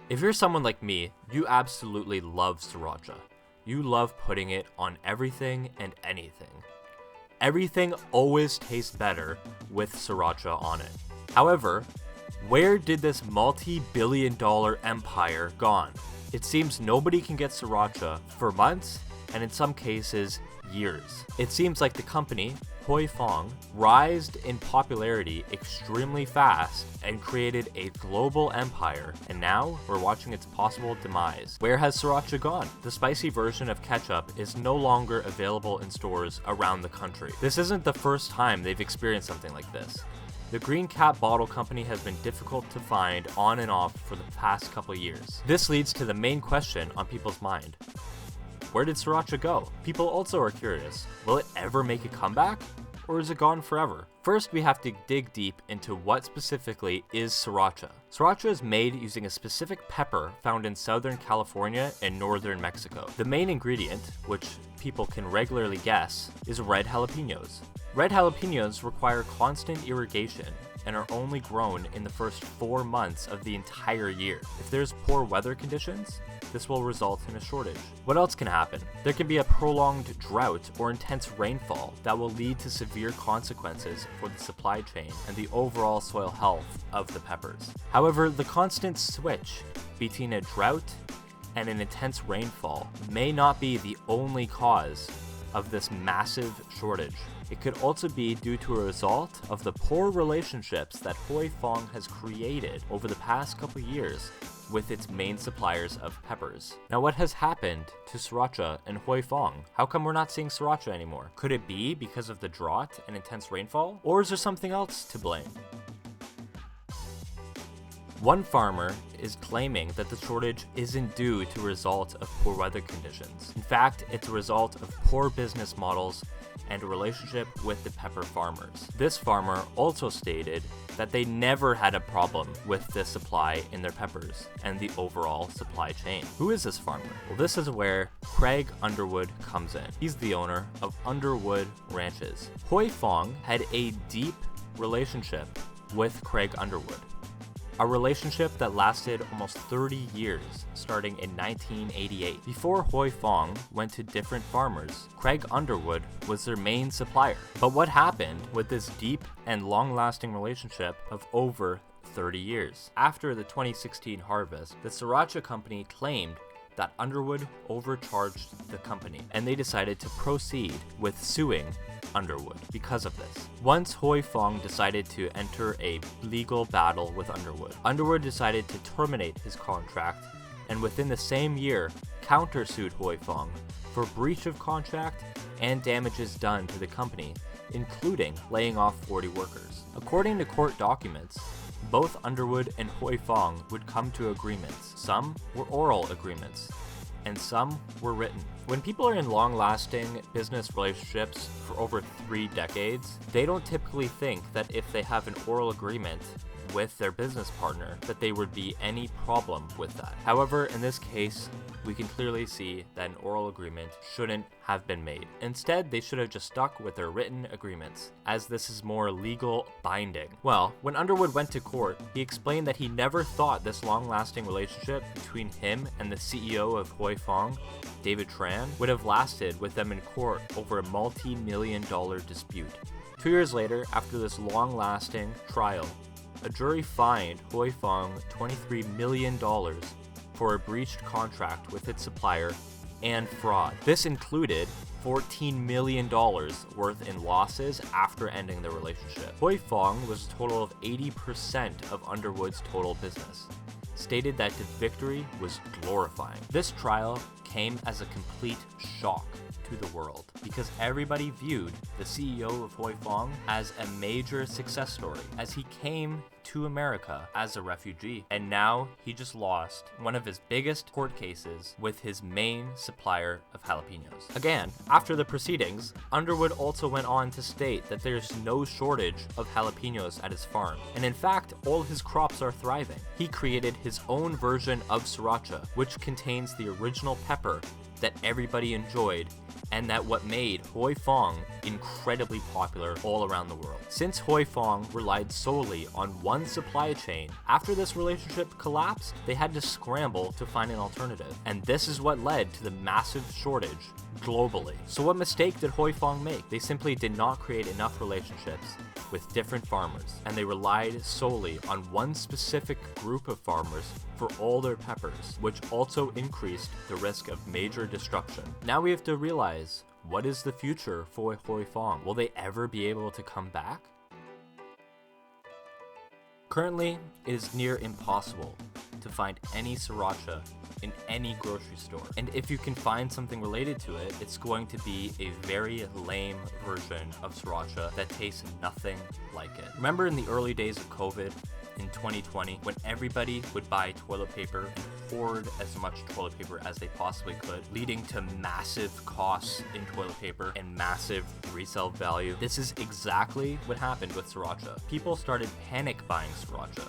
If you're someone like me, you absolutely love Sriracha. You love putting it on everything and anything. Everything always tastes better with Sriracha on it. However, where did this multi-billion-dollar empire gone? It seems nobody can get Sriracha for months, and in some cases, years. It seems like the company, Huy Fong, rised in popularity extremely fast and created a global empire, and now we're watching its possible demise. Where has Sriracha gone? The spicy version of ketchup is no longer available in stores around the country. This isn't the first time they've experienced something like this. The Green Cap Bottle Company has been difficult to find on and off for the past couple years. This leads to the main question on people's mind. Where did Sriracha go? People also are curious, will it ever make a comeback? Or is it gone forever? First, we have to dig deep into what specifically is Sriracha. Sriracha is made using a specific pepper found in Southern California and Northern Mexico. The main ingredient, which people can regularly guess, is red jalapenos. Red jalapenos require constant irrigation and are only grown in the first 4 months of the entire year. If there's poor weather conditions, this will result in a shortage. What else can happen? There can be a prolonged drought or intense rainfall that will lead to severe consequences for the supply chain and the overall soil health of the peppers. However, the constant switch between a drought and an intense rainfall may not be the only cause of this massive shortage. It could also be due to a result of the poor relationships that Huy Fong has created over the past couple years with its main suppliers of peppers. Now, what has happened to Sriracha and Huy Fong? How come we're not seeing Sriracha anymore? Could it be because of the drought and intense rainfall? Or is there something else to blame? One farmer is claiming that the shortage isn't due to a result of poor weather conditions. In fact, it's a result of poor business models and a relationship with the pepper farmers. This farmer also stated that they never had a problem with the supply in their peppers and the overall supply chain. Who is this farmer? Well, this is where Craig Underwood comes in. He's the owner of Underwood Ranches. Huy Fong had a deep relationship with Craig Underwood. A relationship that lasted almost 30 years, starting in 1988. Before Huy Fong went to different farmers, Craig Underwood was their main supplier. But what happened with this deep and long-lasting relationship of over 30 years? After the 2016 harvest, the Sriracha company claimed that Underwood overcharged the company, and they decided to proceed with suing Underwood because of this. Once Huy Fong decided to enter a legal battle with Underwood, Underwood decided to terminate his contract, and within the same year countersued Huy Fong for breach of contract and damages done to the company, including laying off 40 workers. According to court documents, both Underwood and Huy Fong would come to agreements. Some were oral agreements, and some were written. When people are in long-lasting business relationships for over 3 decades, they don't typically think that if they have an oral agreement with their business partner, that there would be any problem with that. However, in this case, we can clearly see that an oral agreement shouldn't have been made. Instead, they should have just stuck with their written agreements, as this is more legal binding. Well, when Underwood went to court, he explained that he never thought this long-lasting relationship between him and the CEO of Huy Fong, David Tran, would have lasted with them in court over a multi-million-dollar dispute. 2 years later, after this long-lasting trial, a jury fined Huy Fong $23 million for a breached contract with its supplier and fraud. This included $14 million worth in losses after ending the relationship. Huy Fong was a total of 80% of Underwood's total business, stated that the victory was glorifying. This trial came as a complete shock to the world because everybody viewed the CEO of Huy Fong as a major success story, as he came to America as a refugee, and now he just lost one of his biggest court cases with his main supplier of jalapenos. Again, after the proceedings, Underwood also went on to state that there's no shortage of jalapenos at his farm, and in fact, all his crops are thriving. He created his own version of Sriracha, which contains the original pepper that everybody enjoyed, and that what made Huy Fong incredibly popular all around the world. Since Huy Fong relied solely on one supply chain, after this relationship collapsed, they had to scramble to find an alternative. And this is what led to the massive shortage globally. So what mistake did Huy Fong make? They simply did not create enough relationships with different farmers, and they relied solely on one specific group of farmers for all their peppers, which also increased the risk of major destruction. Now we have to realize, what is the future for Huy Fong? Will they ever be able to come back? Currently, it is near impossible to find any Sriracha in any grocery store. And if you can find something related to it, it's going to be a very lame version of Sriracha that tastes nothing like it. Remember in the early days of COVID in 2020, when everybody would buy toilet paper and hoard as much toilet paper as they possibly could, leading to massive costs in toilet paper and massive resale value? This is exactly what happened with Sriracha. People started panic buying Sriracha,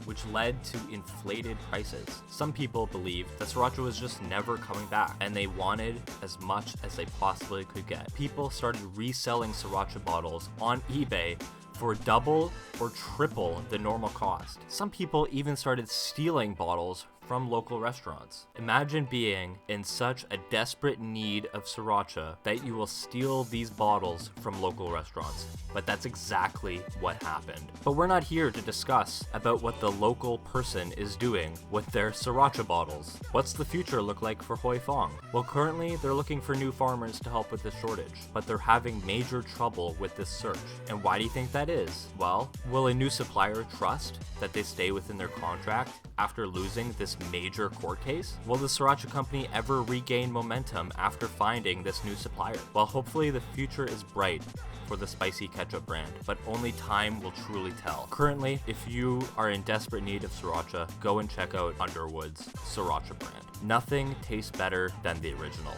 which led to inflated prices. Some people believed that Sriracha was just never coming back, and they wanted as much as they possibly could get. People started reselling Sriracha bottles on eBay for double or triple the normal cost. Some people even started stealing bottles from local restaurants. Imagine being in such a desperate need of Sriracha that you will steal these bottles from local restaurants. But that's exactly what happened. But we're not here to discuss about what the local person is doing with their Sriracha bottles. What's the future look like for Huy Fong? Well, currently they're looking for new farmers to help with this shortage, but they're having major trouble with this search. And why do you think that is? Well, will a new supplier trust that they stay within their contract after losing this major court case? Will the Sriracha company ever regain momentum after finding this new supplier? Well, hopefully the future is bright for the spicy ketchup brand, but only time will truly tell. Currently, if you are in desperate need of Sriracha, go and check out Underwood's Sriracha brand. Nothing tastes better than the original.